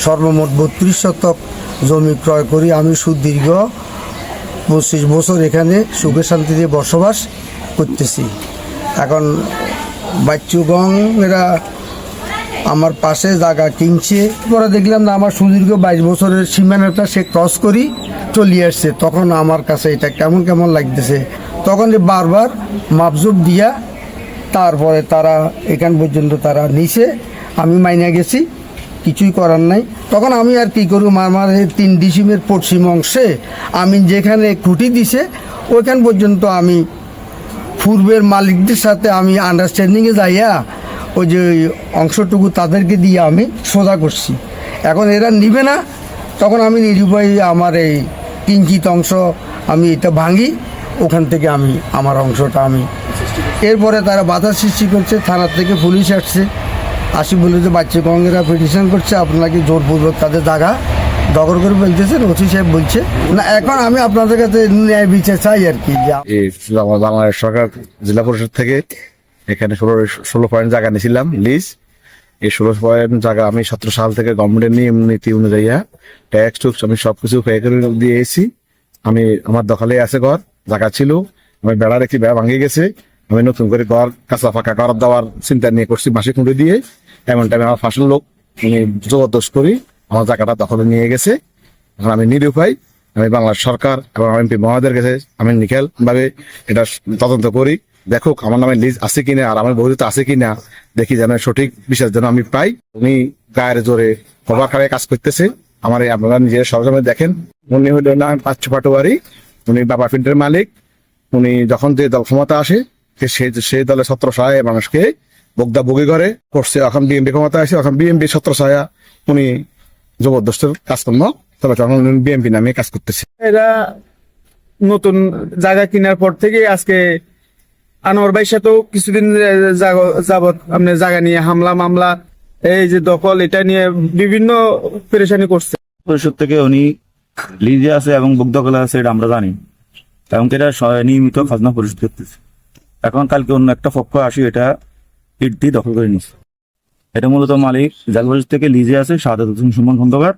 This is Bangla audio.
সর্বমোট 32 শতক জমি ক্রয় করি। আমি সুদীর্ঘ 25 বছর এখানে সুখে শান্তিতে বসবাস করতেছি। এখন বাচ্চুগং এরা আমার পাশে জায়গা কিনছে, পরে দেখলাম না আমার সুদীর্ঘ 22 বছরের সীমানাটা সে ক্রস করি চলে আসছে। তখন আমার কাছে এটা কেমন কেমন লাগতেছে, তখন বারবার মাপজুপ দিয়া তারপরে তারা এখান পর্যন্ত তারা নিচে, আমি মাইনা গেছি, কিছুই করার নাই। তখন আমি আর কি করব, আমার 3 ডিসিমের পশ্চিম অংশে আমি যেখানে খুঁটি দিছে ওইখান পর্যন্ত আমি পূর্বের মালিকদের সাথে আমি আন্ডারস্ট্যান্ডিংয়ে যাইয়া ওই যে অংশটুকু তাদেরকে দিয়ে আমি সোজা করছি। এখন এরা নিবে না, তখন আমি নিরুপায় আমার এই কিঞ্চিত অংশ আমি এটা ভাঙি, ওখান থেকে আমি আমার অংশটা আমি, এরপরে তারা বাধা সৃষ্টি করছে। থানার থেকে পুলিশ আসছে, আসি বলে যে বাচ্চুগংরা পিটিশন করছে আপনাকে জোরপূর্বক তাদের জায়গা দখল করে ফেলতেছেন। ওসি সাহেব বলছে না, এখন আমি আপনাদের কাছে ন্যায় বিচার চাই আর কি। বাংলাদেশ সরকার জেলা পরিষদ থেকে এখানে 16 পয়েন্ট জায়গা নিয়েছিলাম লিজ। এই 16 পয়েন্ট জায়গা আমি 17 সাল থেকে গভর্নমেন্টের নিয়ম নীতি অনুযায়ী ট্যাক্স টুক্স আমি সবকিছু পে করে দিয়ে এসেছি। আমি আমার দখলে আছে ঘর, জায়গা ছিল, আমি বেড়া রেখে বেড়া ভাঙে গেছে, আমি নতুন করে ঘর কাঁচা ফাঁকা ঘর দেওয়ার চিন্তা নিয়ে করছি মাসে খুঁড়ে দিয়ে। এমন টাইমে আমার ফাঁসের লোক জবরদস্ত করি আমার জায়গাটা দখলে নিয়ে গেছে। এখন আমি নিরুপায়, আমি বাংলাদেশ সরকার এবং এমপি মহোদয়ের কাছে আমি নিখেল ভাবে এটা তদন্ত করি, দেখুক আমার নামে লিজ আছে কিনা আর আমার বহির্ভূত আছে কিনা, দেখি যেন সঠিক বিষয় যেন আমি পাই। উনি গায়ের জোরে কভার খাবে কাজ করতেছে। আমার এই আপনারা নিজের সরজমে দেখেন, উনি হইল না 5 পাটোয়ারি, উনি বাবা প্রিন্টের মালিক। উনি যখন যে দল ক্ষমতা আসে সেই দলে 17 সহায় মানুষকে বগদা বগি করে করছে। এখন বিএমপি ক্ষমতা আসে, এখন বিএমপি 17 সহায়া উনি জবরদস্তের কাজকর্ম, তবে তখন বিএমপি নামে কাজ করতেছে। এরা নতুন জায়গা কেনার পর থেকে আজকে আনোয়ার ভাইয়ের সাথেও কিছুদিন যাবত আপনি জায়গা নিয়ে হামলা মামলা, এই যে দখল, এটা নিয়ে বিভিন্ন পেরেশানি করছে। পরিষদ থেকে উনি লিজে আছে এবং বুক দখলে আছে, এটা আমরা জানি, এবং এটা নিয়মিত খাজনা পরিশোধ করতেছে। এখন কালকে অন্য একটা পক্ষ আসি এটা ইট দিয়ে দখল করে নিচ্ছে। এটা মূলত মালিক জেলা পরিষদ থেকে লিজে আছে শাহাদাত হোসেন সুমন খন্দকার।